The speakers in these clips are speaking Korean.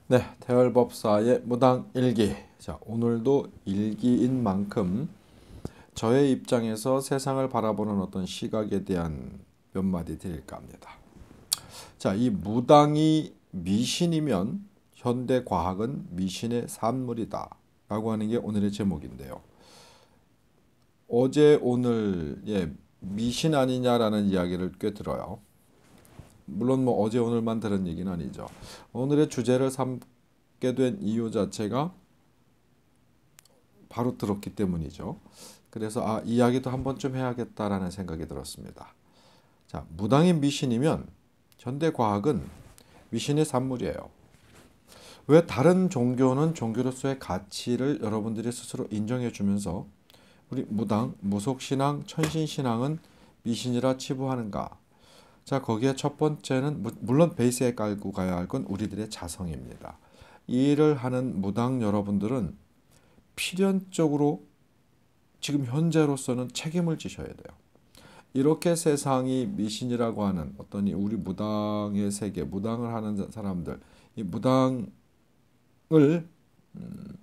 네, 태열법사의 무당일기. 자, 오늘도 일기인 만큼 저의 입장에서 세상을 바라보는 어떤 시각에 대한 몇 마디 드릴까 합니다. 자, 이 무당이 미신이면 현대 과학은 미신의 산물이다 라고 하는 게 오늘의 제목인데요. 어제 오늘 미신 아니냐라는 이야기를 꽤 들어요. 물론 뭐 어제 오늘만 들은 얘기는 아니죠. 오늘의 주제를 삼게 된 이유 자체가 바로 들었기 때문이죠. 그래서 이야기도 한 번쯤 해야겠다라는 생각이 들었습니다. 자, 무당이 미신이면 현대 과학은 미신의 산물이에요. 왜 다른 종교는 종교로서의 가치를 여러분들이 스스로 인정해 주면서 우리 무당, 무속신앙, 천신신앙은 미신이라 치부하는가? 자, 거기에 첫 번째는 물론 베이스에 깔고 가야 할 건 우리들의 자성입니다. 이 일을 하는 무당 여러분들은 필연적으로 지금 현재로서는 책임을 지셔야 돼요. 이렇게 세상이 미신이라고 하는 어떤 우리 무당의 세계, 무당을 하는 사람들, 이 무당을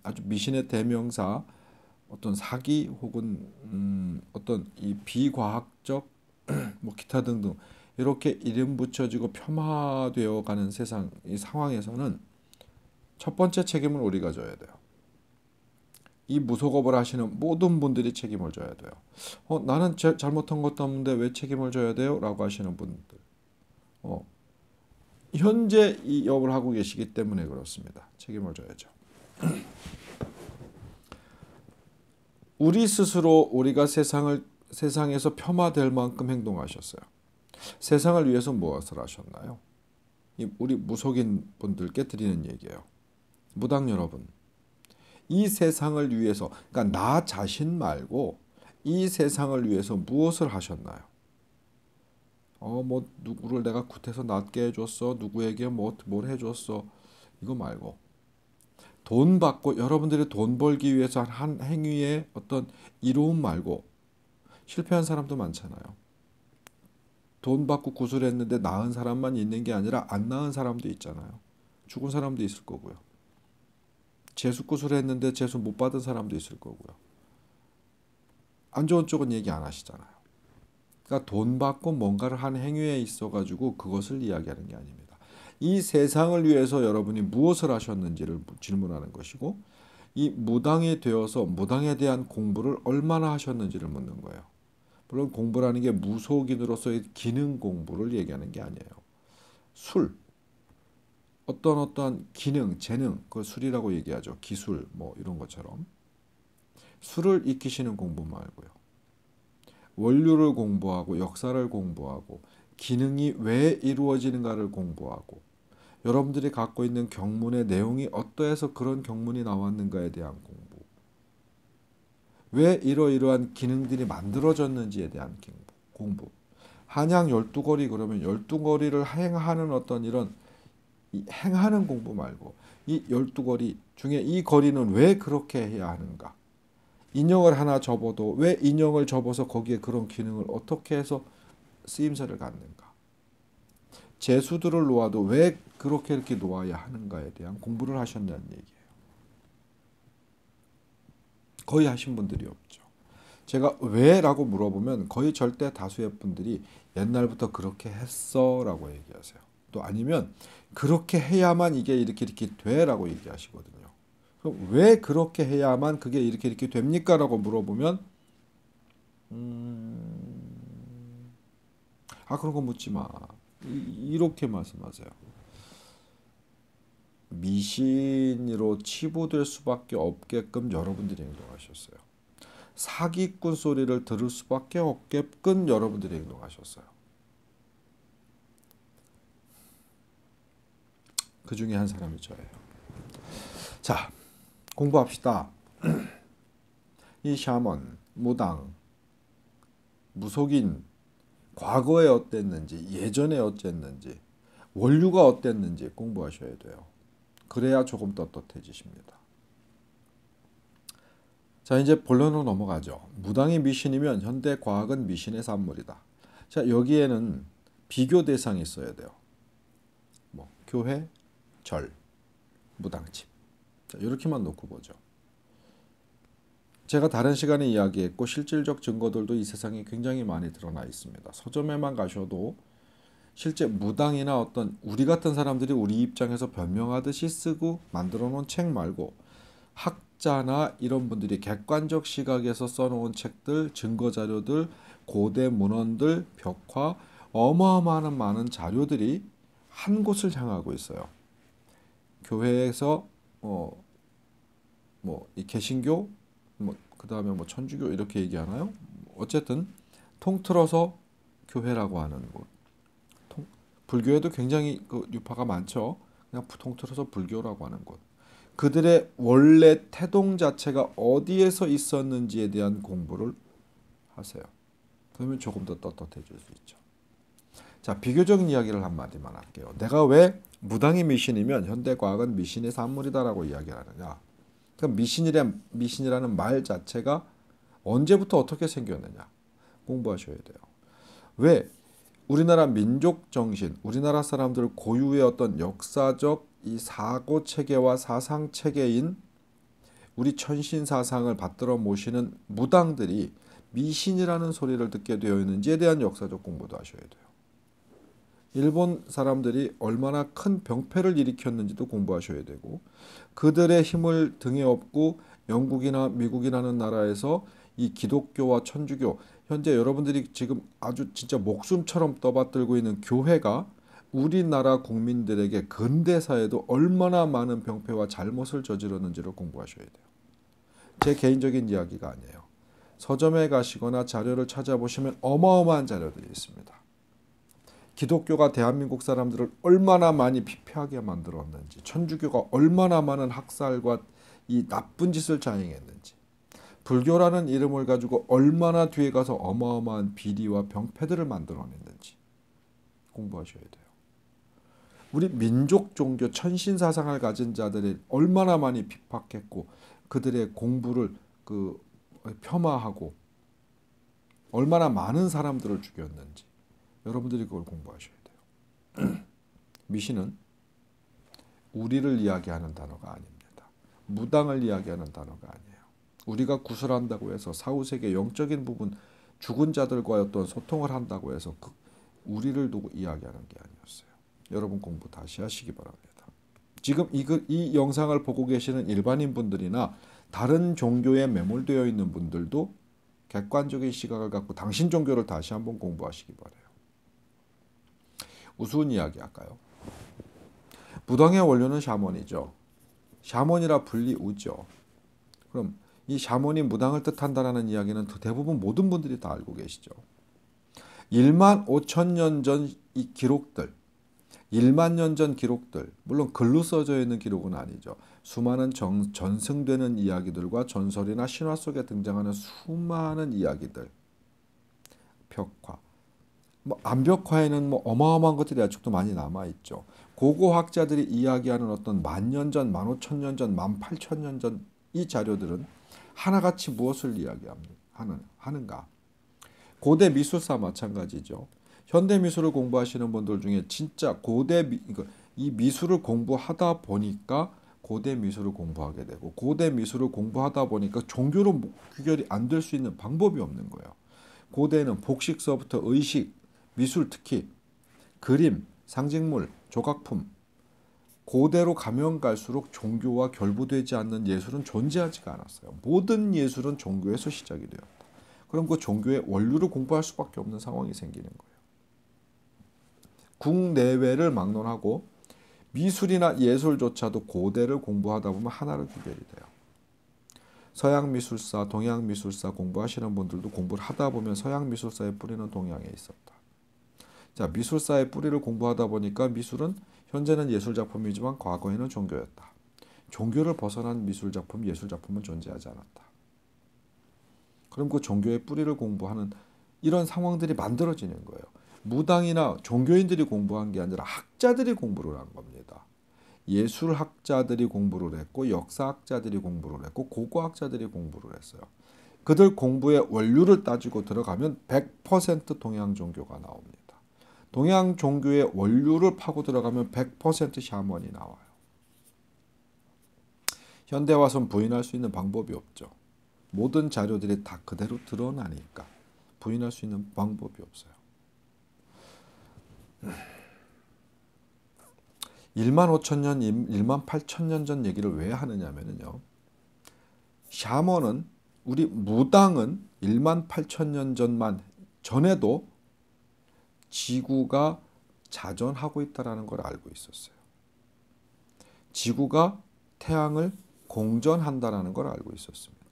아주 미신의 대명사, 어떤 사기 혹은 어떤 이 비과학적 뭐 기타 등등 이렇게 이름 붙여지고 폄하되어 가는 세상 이 상황에서는 첫 번째 책임을 우리가 져야 돼요. 이 무속업을 하시는 모든 분들이 책임을 져야 돼요. 나는 잘못한 것도 없는데 왜 책임을 져야 돼요? 라고 하시는 분들. 현재 이 업을 하고 계시기 때문에 그렇습니다. 책임을 져야죠. 우리 스스로 우리가 세상에서 폄하될 만큼 행동하셨어요. 세상을 위해서 무엇을 하셨나요? 우리 무속인 분들께 드리는 얘기예요. 무당 여러분. 이 세상을 위해서, 그러니까 나 자신 말고 이 세상을 위해서 무엇을 하셨나요? 뭐 누구를 내가 굿해서 낫게 해줬어, 누구에게 뭘 해줬어, 이거 말고 돈 받고 여러분들이 돈 벌기 위해서 한 행위의 어떤 이로움 말고 실패한 사람도 많잖아요. 돈 받고 구술했는데 나은 사람만 있는 게 아니라 안 나은 사람도 있잖아요. 죽은 사람도 있을 거고요. 재수 구술했는데 재수 못 받은 사람도 있을 거고요. 안 좋은 쪽은 얘기 안 하시잖아요. 그러니까 돈 받고 뭔가를 한 행위에 있어가지고 그것을 이야기하는 게 아닙니다. 이 세상을 위해서 여러분이 무엇을 하셨는지를 질문하는 것이고 이 무당이 되어서 무당에 대한 공부를 얼마나 하셨는지를 묻는 거예요. 물론 공부라는 게 무속인으로서의 기능 공부를 얘기하는 게 아니에요. 술, 어떠한 기능, 재능, 그걸 술이라고 얘기하죠. 기술, 뭐 이런 것처럼. 술을 익히시는 공부 말고요. 원류를 공부하고 역사를 공부하고 기능이 왜 이루어지는가를 공부하고 여러분들이 갖고 있는 경문의 내용이 어떠해서 그런 경문이 나왔는가에 대한 공부. 왜 이러이러한 기능들이 만들어졌는지에 대한 공부. 한양 12거리 그러면 12거리를 행하는 어떤 이런 행하는 공부 말고 이 12거리 중에 이 거리는 왜 그렇게 해야 하는가? 인형을 하나 접어도 왜 인형을 접어서 거기에 그런 기능을 어떻게 해서 쓰임새를 갖는가? 제수들을 놓아도 왜 그렇게 이렇게 놓아야 하는가에 대한 공부를 하셨냐는 얘기예요. 거의 하신 분들이 없죠. 제가 왜라고 물어보면 거의 절대 다수의 분들이 옛날부터 그렇게 했어 라고 얘기하세요. 또 아니면 그렇게 해야만 이게 이렇게 돼 라고 얘기하시거든요. 그럼 왜 그렇게 해야만 그게 이렇게 됩니까? 라고 물어보면 그런 거 묻지 마. 이렇게 말씀하세요. 미신으로 치부될 수밖에 없게끔 여러분들이 행동하셨어요. 사기꾼 소리를 들을 수밖에 없게끔 여러분들이 행동하셨어요. 그 중에 한 사람이 저예요. 자, 공부합시다. 이 샤먼, 무당, 무속인 과거에 어땠는지, 예전에 어땠는지, 원류가 어땠는지 공부하셔야 돼요. 그래야 조금 떳떳해지십니다. 자, 이제 본론으로 넘어가죠. 무당이 미신이면 현대 과학은 미신의 산물이다. 자, 여기에는 비교 대상이 있어야 돼요. 뭐 교회, 절, 무당집. 자, 이렇게만 놓고 보죠. 제가 다른 시간에 이야기했고 실질적 증거들도 이 세상에 굉장히 많이 드러나 있습니다. 서점에만 가셔도 실제 무당이나 어떤 우리 같은 사람들이 우리 입장에서 변명하듯이 쓰고 만들어 놓은 책 말고 학자나 이런 분들이 객관적 시각에서 써놓은 책들, 증거자료들, 고대 문헌들, 벽화, 어마어마한 많은 자료들이 한 곳을 향하고 있어요. 교회에서 이 개신교, 그 다음에 천주교 이렇게 얘기하나요? 어쨌든 통틀어서 교회라고 하는 곳. 불교에도 굉장히 그 유파가 많죠. 그냥 통틀어서 불교라고 하는 곳. 그들의 원래 태동 자체가 어디에서 있었는지에 대한 공부를 하세요. 그러면 조금 더 떳떳해질 수 있죠. 자, 비교적인 이야기를 한마디만 할게요. 내가 왜 무당이 미신이면 현대과학은 미신의 산물이다라고 이야기를 하느냐. 그럼 미신이라는 말 자체가 언제부터 어떻게 생겼느냐 공부하셔야 돼요. 왜? 우리나라 민족 정신, 우리나라 사람들 고유의 어떤 역사적 이 사고 체계와 사상 체계인 우리 천신 사상을 받들어 모시는 무당들이 미신이라는 소리를 듣게 되어 있는지에 대한 역사적 공부도 하셔야 돼요. 일본 사람들이 얼마나 큰 병폐를 일으켰는지도 공부하셔야 되고 그들의 힘을 등에 업고 영국이나 미국이라는 나라에서 이 기독교와 천주교 현재 여러분들이 지금 아주 진짜 목숨처럼 떠받들고 있는 교회가 우리나라 국민들에게 근대사에도 얼마나 많은 병폐와 잘못을 저질렀는지를 공부하셔야 돼요. 제 개인적인 이야기가 아니에요. 서점에 가시거나 자료를 찾아보시면 어마어마한 자료들이 있습니다. 기독교가 대한민국 사람들을 얼마나 많이 피폐하게 만들었는지, 천주교가 얼마나 많은 학살과 이 나쁜 짓을 자행했는지, 불교라는 이름을 가지고 얼마나 뒤에 가서 어마어마한 비리와 병폐들을 만들어냈는지 공부하셔야 돼요. 우리 민족 종교 천신 사상을 가진 자들이 얼마나 많이 핍박했고 그들의 공부를 폄하하고 얼마나 많은 사람들을 죽였는지 여러분들이 그걸 공부하셔야 돼요. 미신은 우리를 이야기하는 단어가 아닙니다. 무당을 이야기하는 단어가 아니에요. 우리가 구슬한다고 해서 사후세계 영적인 부분 죽은 자들과의 어떤 소통을 한다고 해서 우리를 두고 이야기하는 게 아니었어요. 여러분 공부 다시 하시기 바랍니다. 지금 이 영상을 보고 계시는 일반인 분들이나 다른 종교에 매몰되어 있는 분들도 객관적인 시각을 갖고 당신 종교를 다시 한번 공부하시기 바라요. 우스운 이야기 할까요? 무당의 원료는 샤먼이죠. 샤먼이라 불리 우죠. 그럼 이 샤먼이 무당을 뜻한다라는 이야기는 대부분 모든 분들이 다 알고 계시죠. 1만 5천 년 전 이 기록들, 1만 년 전 기록들, 물론 글로 써져 있는 기록은 아니죠. 수많은 전승되는 이야기들과 전설이나 신화 속에 등장하는 수많은 이야기들, 벽화, 암벽화에는 어마어마한 것들이 아직도 많이 남아있죠. 고고학자들이 이야기하는 어떤 10,000년 전, 15,000년 전, 18,000년 전 이 자료들은 하나같이 무엇을 이야기하는가? 고대 미술사 마찬가지죠. 현대 미술을 공부하시는 분들 중에 진짜 이 미술을 공부하다 보니까 고대 미술을 공부하게 되고 고대 미술을 공부하다 보니까 종교로 귀결이 안 될 수 있는 방법이 없는 거예요. 고대는 복식서부터 의식, 미술 특히 그림, 상징물, 조각품 고대로 가면 갈수록 종교와 결부되지 않는 예술은 존재하지가 않았어요. 모든 예술은 종교에서 시작이 되었다. 그럼 그 종교의 원류를 공부할 수밖에 없는 상황이 생기는 거예요. 국내외를 막론하고 미술이나 예술조차도 고대를 공부하다 보면 하나로 귀결이 돼요. 서양 미술사, 동양 미술사 공부하시는 분들도 공부를 하다 보면 서양 미술사의 뿌리는 동양에 있었다. 자, 미술사의 뿌리를 공부하다 보니까 미술은 현재는 예술작품이지만 과거에는 종교였다. 종교를 벗어난 미술작품, 예술작품은 존재하지 않았다. 그럼 그 종교의 뿌리를 공부하는 이런 상황들이 만들어지는 거예요. 무당이나 종교인들이 공부한 게 아니라 학자들이 공부를 한 겁니다. 예술학자들이 공부를 했고 역사학자들이 공부를 했고 고고학자들이 공부를 했어요. 그들 공부의 원류를 따지고 들어가면 100% 동양 종교가 나옵니다. 동양 종교의 원류를 파고 들어가면 100% 샤먼이 나와요. 현대 와서는 부인할 수 있는 방법이 없죠. 모든 자료들이 다 그대로 드러나니까 부인할 수 있는 방법이 없어요. 1만 5천 년, 1만 8천 년 전 얘기를 왜 하느냐면요. 샤먼은 우리 무당은 1만 8천 년 전에도 지구가 자전하고 있다는 걸 알고 있었어요. 지구가 태양을 공전한다는 걸 알고 있었습니다.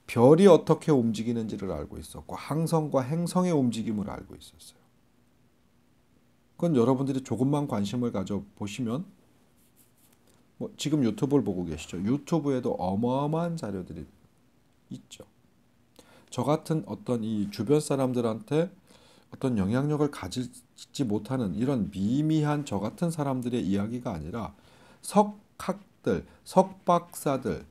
별이 어떻게 움직이는지를 알고 있었고 항성과 행성의 움직임을 알고 있었어요. 그건 여러분들이 조금만 관심을 가져보시면 지금 유튜브를 보고 계시죠. 유튜브에도 어마어마한 자료들이 있죠. 저 같은 어떤 이 주변 사람들한테 어떤 영향력을 가지지 못하는 이런 미미한 저 같은 사람들의 이야기가 아니라 석학들, 석박사들,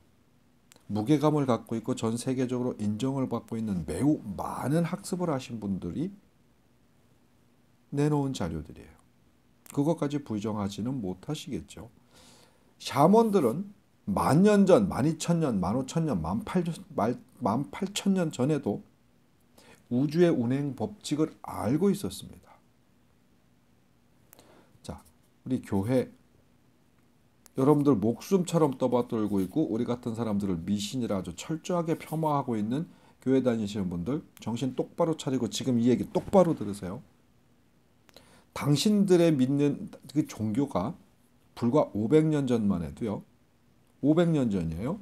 무게감을 갖고 있고 전 세계적으로 인정을 받고 있는 매우 많은 학습을 하신 분들이 내놓은 자료들이에요. 그것까지 부정하지는 못하시겠죠. 샤먼들은 만년 전, 12,000년, 15,000년, 18,000년 전에도 우주의 운행 법칙을 알고 있었습니다. 자, 우리 교회 여러분들 목숨처럼 떠받들고 있고 우리 같은 사람들을 미신이라 아주 철저하게 폄하하고 있는 교회 다니시는 분들 정신 똑바로 차리고 지금 이 얘기 똑바로 들으세요. 당신들의 믿는 그 종교가 불과 500년 전만 해도요. 500년 전이에요.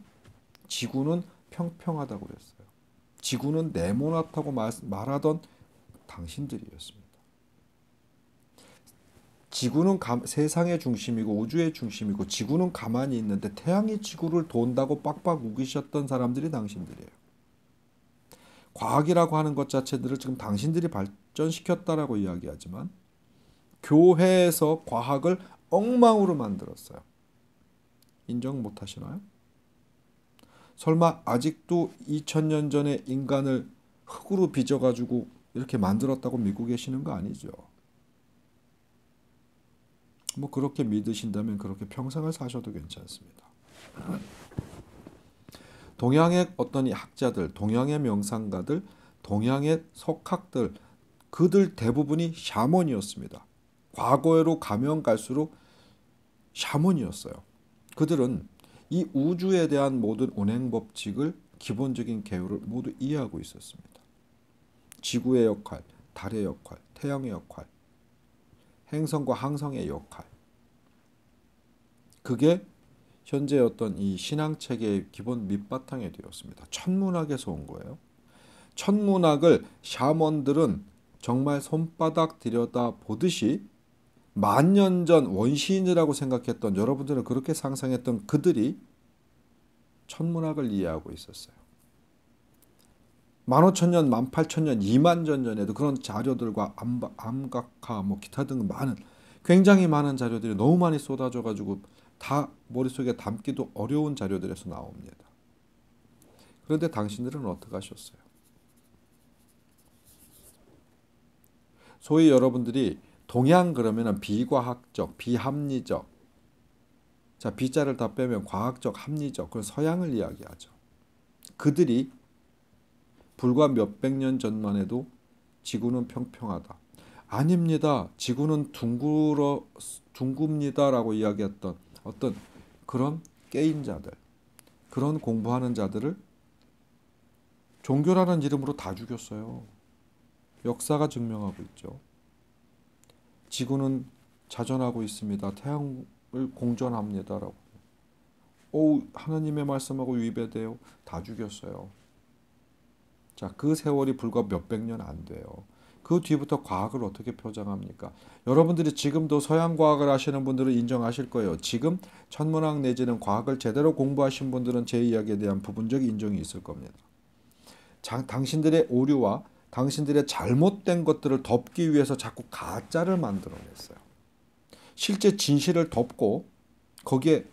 지구는 평평하다고 그랬어요. 지구는 네모나다고 말하던 당신들이었습니다. 지구는 세상의 중심이고 우주의 중심이고 지구는 가만히 있는데 태양이 지구를 돈다고 빡빡 우기셨던 사람들이 당신들이에요. 과학이라고 하는 것 자체들을 지금 당신들이 발전시켰다라고 이야기하지만 교회에서 과학을 엉망으로 만들었어요. 인정 못 하시나요? 설마 아직도 2000년 전에 인간을 흙으로 빚어가지고 이렇게 만들었다고 믿고 계시는 거 아니죠? 뭐 그렇게 믿으신다면 그렇게 평생을 사셔도 괜찮습니다. 동양의 어떤 이 학자들, 동양의 명상가들, 동양의 석학들, 그들 대부분이 샤먼이었습니다. 과거로 가면 갈수록 샤먼이었어요. 그들은 이 우주에 대한 모든 운행 법칙을 기본적인 개요를 모두 이해하고 있었습니다. 지구의 역할, 달의 역할, 태양의 역할, 행성과 항성의 역할. 그게 현재 어떤 이 신앙체계의 기본 밑바탕이 되었습니다. 천문학에서 온 거예요. 천문학을 샤먼들은 정말 손바닥 들여다 보듯이 만년 전 원시인이라고 생각했던 여러분들은 그렇게 상상했던 그들이 천문학을 이해하고 있었어요. 15,000년, 18,000년, 2만 년 전에도 그런 자료들과 암각화, 기타 등 굉장히 많은 자료들이 너무 많이 쏟아져 가지고 다 머릿속에 담기도 어려운 자료들에서 나옵니다. 그런데 당신들은 어떻게 하셨어요? 소위 여러분들이 동양 그러면은 비과학적, 비합리적, 자 비자를 다 빼면 과학적, 합리적, 그런 서양을 이야기하죠. 그들이 불과 몇백 년 전만 해도 지구는 평평하다. 아닙니다. 지구는 둥굽니다라고 이야기했던 어떤 그런 깨인 자들, 그런 공부하는 자들을 종교라는 이름으로 다 죽였어요. 역사가 증명하고 있죠. 지구는 자전하고 있습니다. 태양을 공전합니다라고. 하나님의 말씀하고 위배돼요. 다 죽였어요. 자, 그 세월이 불과 몇백 년 안 돼요. 그 뒤부터 과학을 어떻게 표장합니까? 여러분들이 지금도 서양 과학을 하시는 분들은 인정하실 거예요. 지금 천문학 내지는 과학을 제대로 공부하신 분들은 제 이야기에 대한 부분적 인정이 있을 겁니다. 당신들의 오류와 당신들의 잘못된 것들을 덮기 위해서 자꾸 가짜를 만들어냈어요. 실제 진실을 덮고 거기에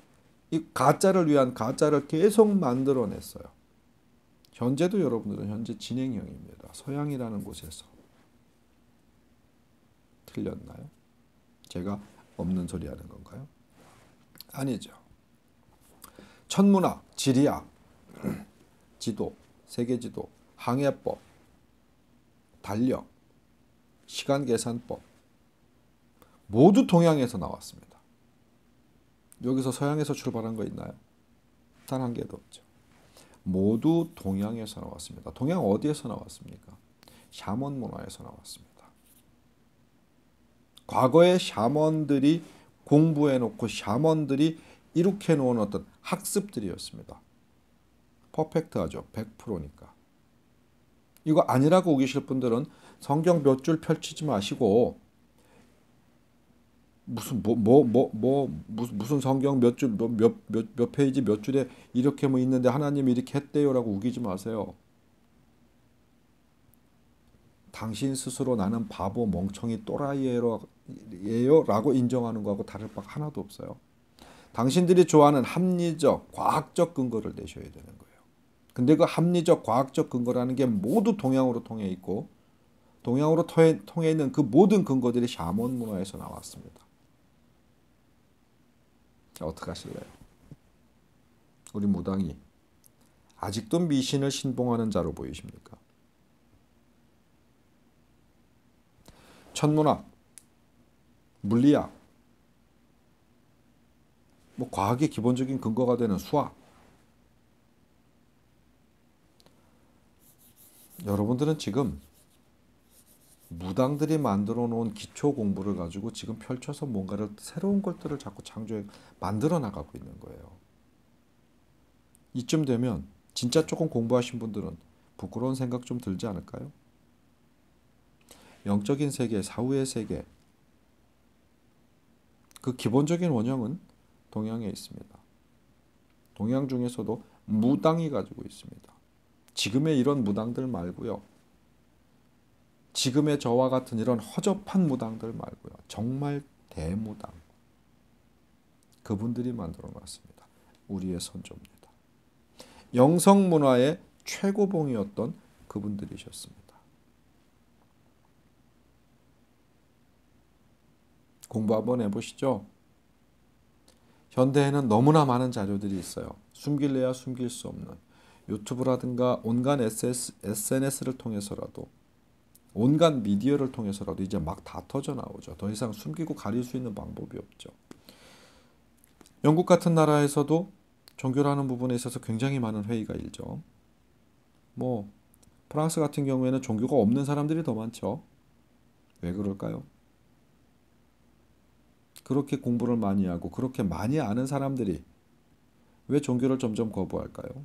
이 가짜를 위한 가짜를 계속 만들어냈어요. 현재도 여러분들은 현재 진행형입니다. 서양이라는 곳에서. 틀렸나요? 제가 없는 소리 하는 건가요? 아니죠. 천문학, 지리학, 지도, 세계지도, 항해법, 달력, 시간계산법 모두 동양에서 나왔습니다. 여기서 서양에서 출발한 거 있나요? 단 한 개도 없죠. 모두 동양에서 나왔습니다. 동양 어디에서 나왔습니까? 샤먼 문화에서 나왔습니다. 과거에 샤먼들이 공부해놓고 샤먼들이 이룩해 놓은 어떤 학습들이었습니다. 퍼펙트하죠. 100%니까. 이거 아니라고 우기실 분들은 성경 몇 줄 펼치지 마시고 무슨 성경 몇 줄 몇 페이지 몇 줄에 이렇게 뭐 있는데 하나님이 이렇게 했대요라고 우기지 마세요. 당신 스스로 나는 바보 멍청이 또라이예요라고 인정하는 거하고 다를 바 하나도 없어요. 당신들이 좋아하는 합리적 과학적 근거를 내셔야 되는 거예요. 근데 그 합리적 과학적 근거라는 게 모두 동양으로 통해 있고 동양으로 통해 있는 그 모든 근거들이 샤먼 문화에서 나왔습니다. 자, 어떻게 하실래요? 우리 무당이 아직도 미신을 신봉하는 자로 보이십니까? 천문학, 물리학, 뭐 과학의 기본적인 근거가 되는 수학. 여러분들은 지금 무당들이 만들어 놓은 기초 공부를 가지고 지금 펼쳐서 뭔가를 새로운 것들을 자꾸 창조해 만들어 나가고 있는 거예요. 이쯤 되면 진짜 조금 공부하신 분들은 부끄러운 생각 좀 들지 않을까요? 영적인 세계, 사후의 세계, 그 기본적인 원형은 동양에 있습니다. 동양 중에서도 무당이 가지고 있습니다. 지금의 이런 무당들 말고요. 지금의 저와 같은 이런 허접한 무당들 말고요. 정말 대무당. 그분들이 만들어 놨습니다. 우리의 선조입니다. 영성문화의 최고봉이었던 그분들이셨습니다. 공부 한번 해보시죠. 현대에는 너무나 많은 자료들이 있어요. 숨길래야 숨길 수 없는 유튜브라든가 온갖 SNS를 통해서라도 온갖 미디어를 통해서라도 이제 막 다 터져 나오죠. 더 이상 숨기고 가릴 수 있는 방법이 없죠. 영국 같은 나라에서도 종교라는 부분에 있어서 굉장히 많은 회의가 일죠. 뭐 프랑스 같은 경우에는 종교가 없는 사람들이 더 많죠. 왜 그럴까요? 그렇게 공부를 많이 하고 그렇게 많이 아는 사람들이 왜 종교를 점점 거부할까요?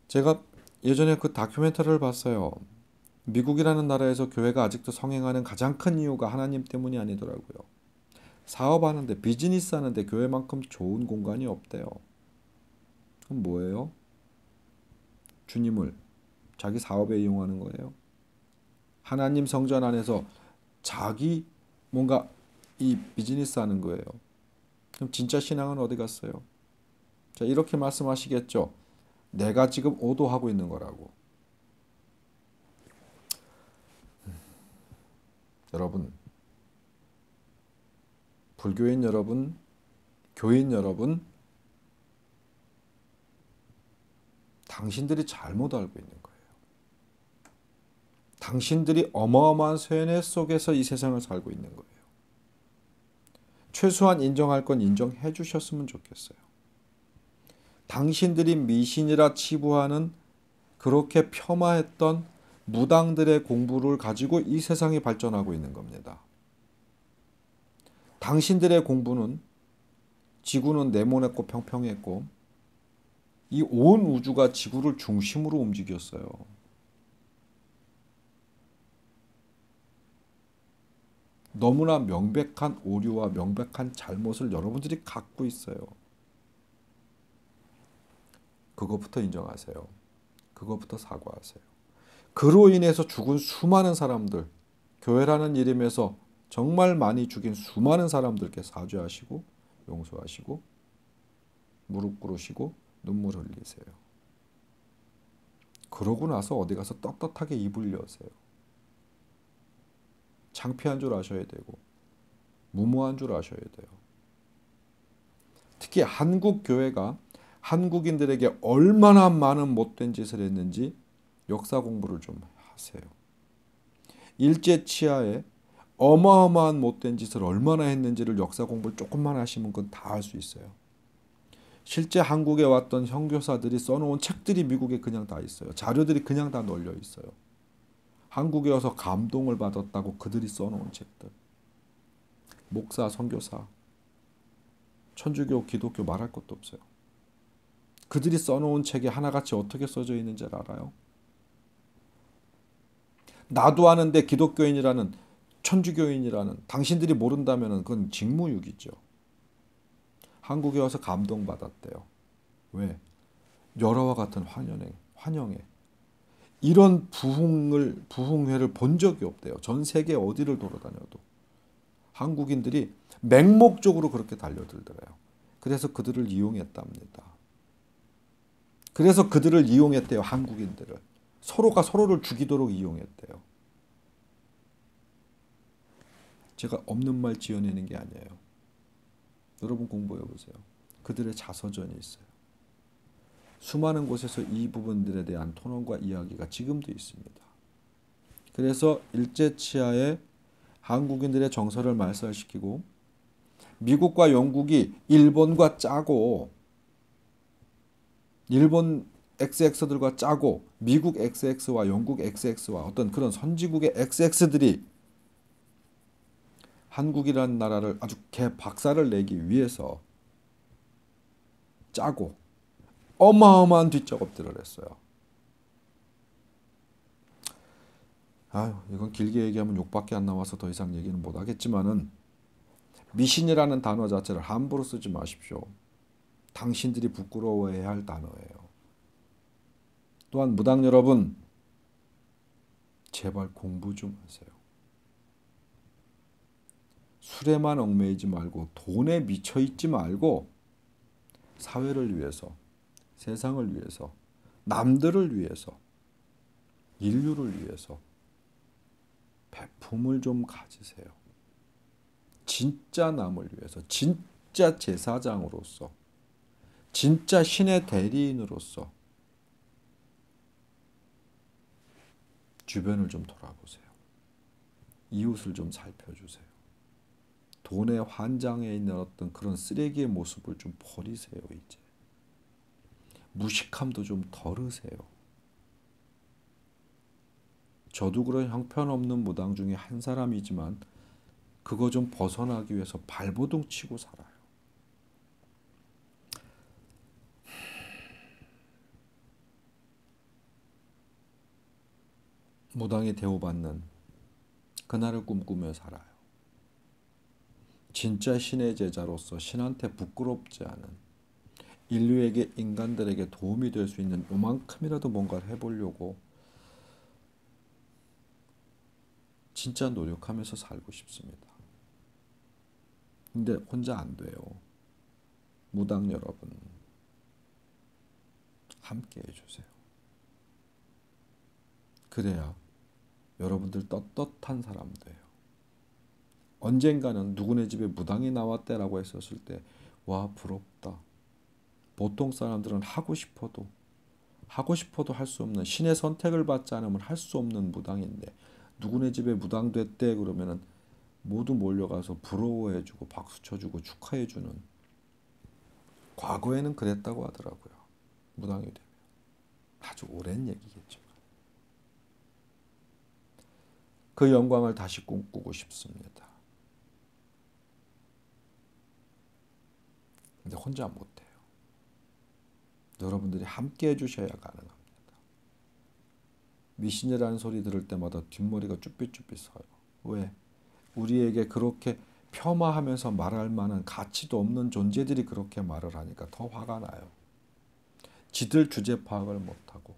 제가 예전에 그 다큐멘터리를 봤어요. 미국이라는 나라에서 교회가 아직도 성행하는 가장 큰 이유가 하나님 때문이 아니더라고요. 사업하는데 비즈니스 하는데 교회만큼 좋은 공간이 없대요. 그럼 뭐예요? 주님을 자기 사업에 이용하는 거예요. 하나님 성전 안에서 자기 뭔가 이 비즈니스 하는 거예요. 그럼 진짜 신앙은 어디 갔어요? 자, 이렇게 말씀하시겠죠. 내가 지금 오도하고 있는 거라고. 여러분, 불교인 여러분, 교인 여러분, 당신들이 잘못 알고 있는 거예요. 당신들이 어마어마한 쇠뇌 속에서 이 세상을 살고 있는 거예요. 최소한 인정할 건 인정해 주셨으면 좋겠어요. 당신들이 미신이라 치부하는 그렇게 폄하했던 무당들의 공부를 가지고 이 세상이 발전하고 있는 겁니다. 당신들의 공부는 지구는 네모냈고 평평했고 이 온 우주가 지구를 중심으로 움직였어요. 너무나 명백한 오류와 명백한 잘못을 여러분들이 갖고 있어요. 그것부터 인정하세요. 그것부터 사과하세요. 그로 인해서 죽은 수많은 사람들, 교회라는 이름에서 정말 많이 죽인 수많은 사람들께 사죄하시고 용서하시고 무릎 꿇으시고 눈물 흘리세요. 그러고 나서 어디 가서 떳떳하게 입을 여세요. 창피한 줄 아셔야 되고 무모한 줄 아셔야 돼요. 특히 특히 한국 교회가 한국인들에게 얼마나 많은 못된 짓을 했는지 역사 공부를 좀 하세요. 일제 치하에 어마어마한 못된 짓을 얼마나 했는지를 역사 공부를 조금만 하시면 그건 다 알 수 있어요. 실제 한국에 왔던 선교사들이 써놓은 책들이 미국에 그냥 다 있어요. 자료들이 그냥 다 널려 있어요. 한국에 와서 감동을 받았다고 그들이 써놓은 책들. 목사, 선교사, 천주교, 기독교 말할 것도 없어요. 그들이 써놓은 책이 하나같이 어떻게 써져 있는지 알아요? 나도 아는데 기독교인이라는, 천주교인이라는 당신들이 모른다면 그건 직무유기죠. 한국에 와서 감동받았대요. 왜? 열화와 같은 환영회. 이런 부흥회를 본 적이 없대요. 전 세계 어디를 돌아다녀도. 한국인들이 맹목적으로 그렇게 달려들더래요. 그래서 그들을 이용했답니다. 그래서 그들을 이용했대요. 한국인들을. 서로가 서로를 죽이도록 이용했대요. 제가 없는 말 지어내는 게 아니에요. 여러분 공부해 보세요. 그들의 자서전이 있어요. 수많은 곳에서 이 부분들에 대한 토론과 이야기가 지금도 있습니다. 그래서 일제 치하에 한국인들의 정서를 말살시키고 미국과 영국이 일본과 짜고 일본 XX들과 짜고 미국 XX와 영국 XX와 어떤 그런 선진국의 XX들이 한국이라는 나라를 아주 개박살을 내기 위해서 짜고 어마어마한 뒷작업들을 했어요. 아유, 이건 길게 얘기하면 욕밖에 안 나와서 더 이상 얘기는 못 하겠지만은 미신이라는 단어 자체를 함부로 쓰지 마십시오. 당신들이 부끄러워해야 할 단어예요. 또한 무당 여러분, 제발 공부 좀 하세요. 술에만 얽매이지 말고 돈에 미쳐 있지 말고 사회를 위해서, 세상을 위해서, 남들을 위해서, 인류를 위해서 배품을 좀 가지세요. 진짜 남을 위해서, 진짜 제사장으로서, 진짜 신의 대리인으로서 주변을 좀 돌아보세요. 이웃을 좀 살펴주세요. 돈의 환장에 있는 어떤 그런 쓰레기의 모습을 좀 버리세요. 이제 무식함도 좀 덜으세요. 저도 그런 형편없는 무당 중에 한 사람이지만 그거 좀 벗어나기 위해서 발버둥 치고 살아요. 무당이 대우받는 그날을 꿈꾸며 살아요. 진짜 신의 제자로서 신한테 부끄럽지 않은 인류에게 인간들에게 도움이 될 수 있는 요만큼이라도 뭔가를 해보려고 진짜 노력하면서 살고 싶습니다. 근데 혼자 안 돼요. 무당 여러분, 함께 해주세요. 그래야 여러분들 떳떳한 사람 돼요. 언젠가는 누구네 집에 무당이 나왔대라고 했었을 때 와 부럽다. 보통 사람들은 하고 싶어도 할 수 없는, 신의 선택을 받지 않으면 할 수 없는 무당인데 누구네 집에 무당 됐대 그러면은 모두 몰려가서 부러워해주고 박수 쳐주고 축하해주는, 과거에는 그랬다고 하더라고요. 무당이 되면. 아주 오랜 얘기겠죠. 그 영광을 다시 꿈꾸고 싶습니다. 근데 혼자 못해요. 여러분들이 함께 해주셔야 가능합니다. 미신이라는 소리 들을 때마다 뒷머리가 쭈삣쭈삣 서요. 왜? 우리에게 그렇게 폄하하면서 말할 만한 가치도 없는 존재들이 그렇게 말을 하니까 더 화가 나요. 지들 주제 파악을 못하고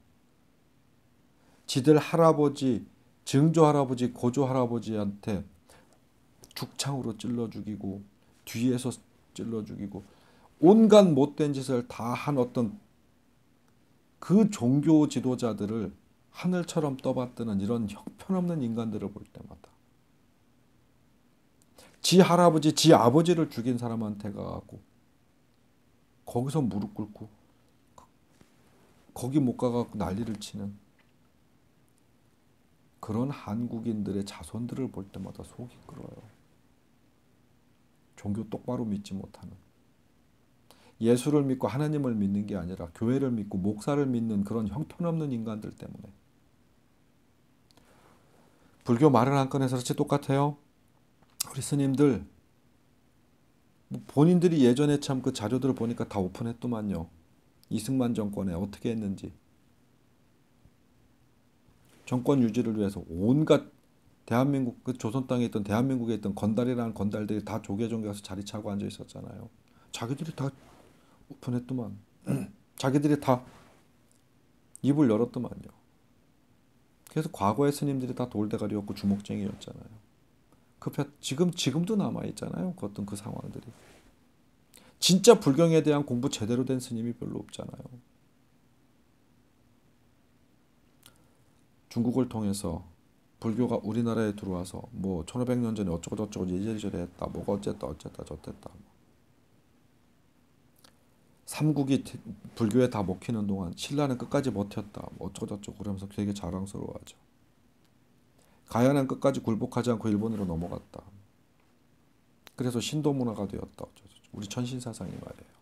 지들 할아버지, 증조 할아버지, 고조 할아버지한테 죽창으로 찔러 죽이고 뒤에서 찔러 죽이고 온갖 못된 짓을 다 한 어떤 그 종교 지도자들을 하늘처럼 떠받드는 이런 형편없는 인간들을 볼 때마다 지 할아버지, 지 아버지를 죽인 사람한테 가고 거기서 무릎 꿇고 거기 못 가서 난리를 치는 그런 한국인들의 자손들을 볼 때마다 속이 끓어요. 종교 똑바로 믿지 못하는, 예수를 믿고 하나님을 믿는 게 아니라 교회를 믿고 목사를 믿는 그런 형편없는 인간들 때문에. 불교 말을 안 꺼내서 그렇지 똑같아요. 우리 스님들 본인들이 예전에 참 그 자료들을 보니까 다 오픈했더만요. 이승만 정권에 어떻게 했는지. 정권 유지를 위해서 온갖 대한민국, 그 조선 땅에 있던 대한민국에 있던 건달이라는 건달들이 다 조계종교 가서 자리 차고 앉아 있었잖아요. 자기들이 다 오픈했더만. 자기들이 다 입을 열었더만요. 그래서 과거의 스님들이 다 돌대가리였고 주먹쟁이였잖아요. 지금도 남아 있잖아요. 그 어떤 그 상황들이. 진짜 불경에 대한 공부 제대로 된 스님이 별로 없잖아요. 중국을 통해서 불교가 우리나라에 들어와서 뭐 1500년 전에 어쩌고 저쩌고 이래저래 했다. 뭐가 어쨌다 저쨌다. 삼국이 불교에 다 먹히는 동안 신라는 끝까지 버텼다. 뭐 어쩌고 저쩌고 그러면서 되게 자랑스러워하죠. 가야는 끝까지 굴복하지 않고 일본으로 넘어갔다. 그래서 신도 문화가 되었다. 우리 천신사상이 말이에요.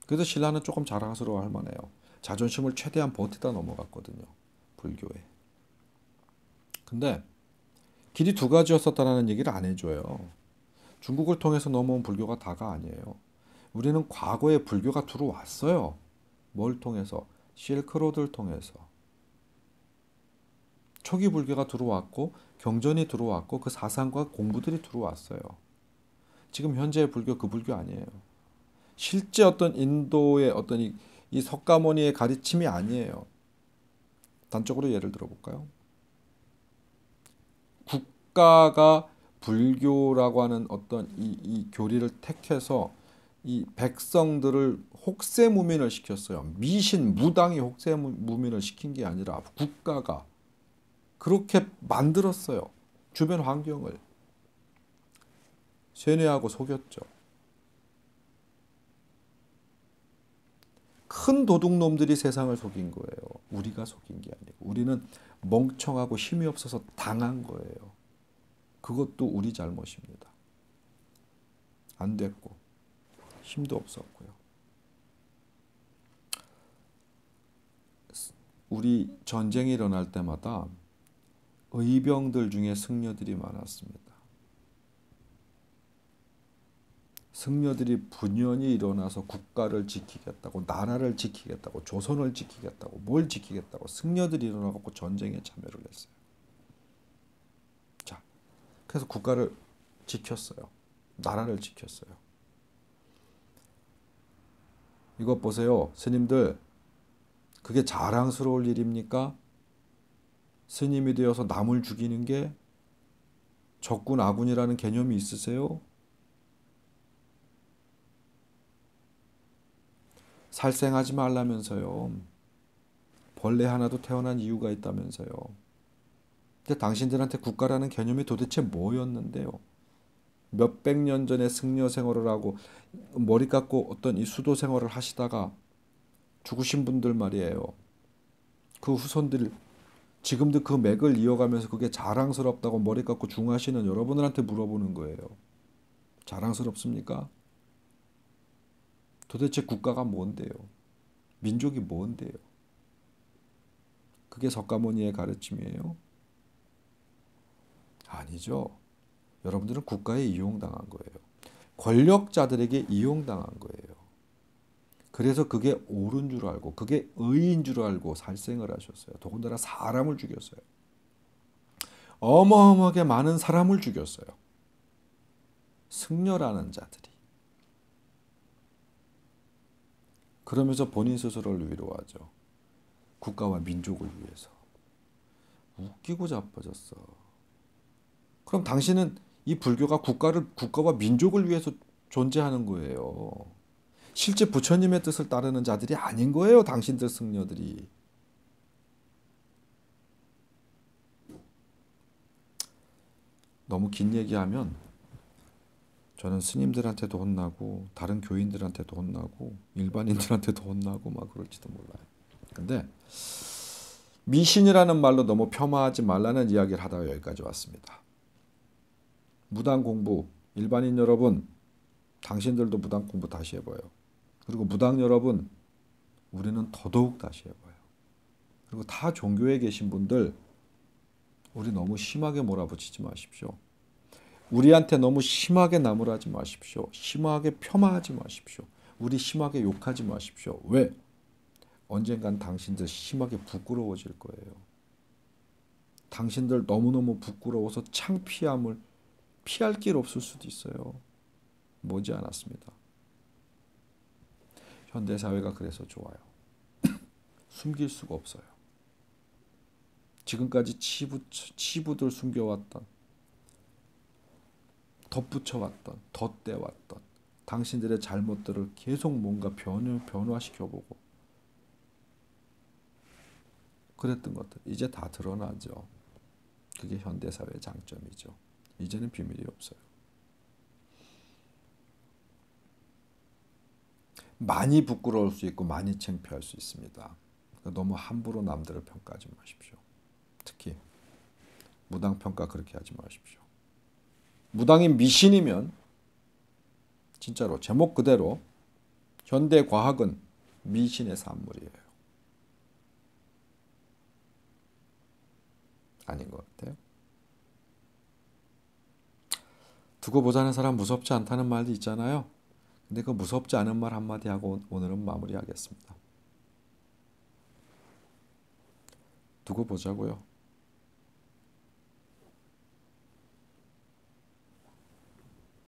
그래서 신라는 조금 자랑스러워할 만해요. 자존심을 최대한 버티다 넘어갔거든요. 불교에. 근데 길이 두 가지였었다는 얘기를 안 해줘요. 중국을 통해서 넘어온 불교가 다가 아니에요. 우리는 과거에 불교가 들어왔어요. 뭘 통해서? 실크로드를 통해서. 초기 불교가 들어왔고 경전이 들어왔고 그 사상과 공부들이 들어왔어요. 지금 현재의 불교 그 불교 아니에요. 실제 어떤 인도의 어떤 이 석가모니의 가르침이 아니에요. 단적으로 예를 들어볼까요? 국가가 불교라고 하는 어떤 이 교리를 택해서 이 백성들을 혹세무민을 시켰어요. 미신, 무당이 혹세무민을 시킨 게 아니라 국가가 그렇게 만들었어요. 주변 환경을. 세뇌하고 속였죠. 큰 도둑놈들이 세상을 속인 거예요. 우리가 속인 게 아니고. 우리는 멍청하고 힘이 없어서 당한 거예요. 그것도 우리 잘못입니다. 안 됐고 힘도 없었고요. 우리 전쟁이 일어날 때마다 의병들 중에 승려들이 많았습니다. 승려들이 분연히 일어나서 국가를 지키겠다고, 나라를 지키겠다고, 조선을 지키겠다고, 뭘 지키겠다고 승려들이 일어나고 전쟁에 참여를 했어요. 자, 그래서 국가를 지켰어요. 나라를 지켰어요. 이것 보세요. 스님들, 그게 자랑스러울 일입니까? 스님이 되어서 남을 죽이는 게 적군 아군이라는 개념이 있으세요? 살생하지 말라면서요. 벌레 하나도 태어난 이유가 있다면서요. 근데 당신들한테 국가라는 개념이 도대체 뭐였는데요? 몇백 년 전에 승려 생활을 하고 머리 깎고 어떤 이 수도 생활을 하시다가 죽으신 분들 말이에요. 그 후손들 지금도 그 맥을 이어가면서 그게 자랑스럽다고 머리 깎고 중하시는 여러분들한테 물어보는 거예요. 자랑스럽습니까? 도대체 국가가 뭔데요? 민족이 뭔데요? 그게 석가모니의 가르침이에요? 아니죠. 여러분들은 국가에 이용당한 거예요. 권력자들에게 이용당한 거예요. 그래서 그게 옳은 줄 알고 그게 의인 줄 알고 살생을 하셨어요. 더군다나 사람을 죽였어요. 어마어마하게 많은 사람을 죽였어요. 승려라는 자들이. 그러면서 본인 스스로를 위로하죠. 국가와 민족을 위해서. 웃기고 자빠졌어. 그럼 당신은 이 불교가 국가와 민족을 위해서 존재하는 거예요. 실제 부처님의 뜻을 따르는 자들이 아닌 거예요. 당신들 승려들이. 너무 긴 얘기하면 저는 스님들한테도 혼나고 다른 교인들한테도 혼나고 일반인들한테도 혼나고 막 그럴지도 몰라요. 근데 미신이라는 말로 너무 폄하하지 말라는 이야기를 하다가 여기까지 왔습니다. 무당 공부, 일반인 여러분, 당신들도 무당 공부 다시 해봐요. 그리고 무당 여러분, 우리는 더더욱 다시 해봐요. 그리고 타 종교에 계신 분들, 우리 너무 심하게 몰아붙이지 마십시오. 우리한테 너무 심하게 나무라지 마십시오. 심하게 폄하하지 마십시오. 우리 심하게 욕하지 마십시오. 왜? 언젠간 당신들 심하게 부끄러워질 거예요. 당신들 너무너무 부끄러워서 창피함을 피할 길 없을 수도 있어요. 머지않았습니다. 현대사회가 그래서 좋아요. 숨길 수가 없어요. 지금까지 치부들 숨겨왔던, 덧붙여왔던, 덧대왔던 당신들의 잘못들을 계속 뭔가 변화시켜보고 그랬던 것들 이제 다 드러나죠. 그게 현대사회의 장점이죠. 이제는 비밀이 없어요. 많이 부끄러울 수 있고 많이 창피할 수 있습니다. 너무 함부로 남들을 평가하지 마십시오. 특히 무당 평가 그렇게 하지 마십시오. 무당이 미신이면 진짜로 제목 그대로 현대 과학은 미신의 산물이에요. 아닌 것 같아요. 두고 보자는 사람 무섭지 않다는 말도 있잖아요. 근데 그 무섭지 않은 말 한마디 하고 오늘은 마무리하겠습니다. 두고 보자고요.